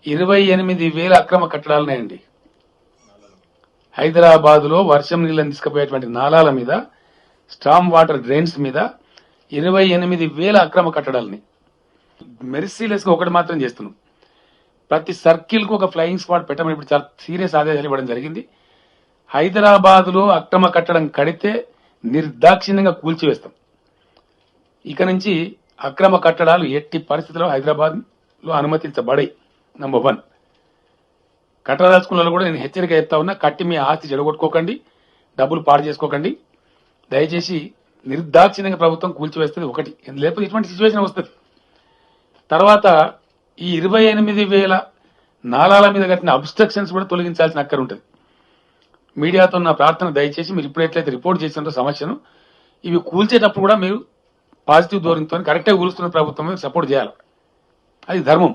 28,000 అక్రమ కట్టడాలున్నాయండి. హైదరాబాద్ లో వర్షం నీళ్ళని తీసుకుపోయేటువంటి నాలాల మీద, స్టామ్ వాటర్ డ్రైన్స్ మీద 28,000 అక్రమ కట్టడాలని మెర్సీలెస్ గా ఒకటి మాత్రం చేస్తున్నాం. ప్రతి సర్కిల్ కు ఒక ఫ్లయింగ్ స్క్వాడ్ పెట్టమని ఇప్పుడు చాలా సీరియస్ ఆదేశాలు ఇవ్వడం జరిగింది. హైదరాబాద్ లో అక్రమ కట్టడం కడితే నిర్దాక్షిణ్యంగా కూల్చివేస్తాం. ఇక నుంచి అక్రమ కట్టడాలు ఎట్టి పరిస్థితుల్లో హైదరాబాద్ లో అనుమతించబడాయి. నంబర్ 1. కట్టదలుచుకున్న కూడా నేను హెచ్చరిక చెప్తా ఉన్నా, కట్టి మీ ఆస్తి చెడగొట్టుకోకండి, డబ్బులు పాడు చేసుకోకండి. దయచేసి నిర్దాక్షిణ్యంగా ప్రభుత్వం కూల్చివేస్తుంది. ఒకటి, లేకపోతే ఇటువంటి సిచ్యువేషన్ వస్తుంది. తర్వాత ఈ 28,000 నాలాల మీద కట్టిన అబ్స్ట్రక్షన్స్ కూడా తొలగించాల్సిన అక్కర ఉంటుంది. మీడియాతో నా ప్రార్థన, దయచేసి మీరు ఇప్పుడు ఎట్లయితే రిపోర్ట్ చేసినారో సమస్యను, ఇవి కూల్చేటప్పుడు కూడా మీరు పాజిటివ్ ధోరణితో కరెక్ట్గా కూలుస్తున్న ప్రభుత్వం సపోర్ట్ చేయాలి. అది ధర్మం.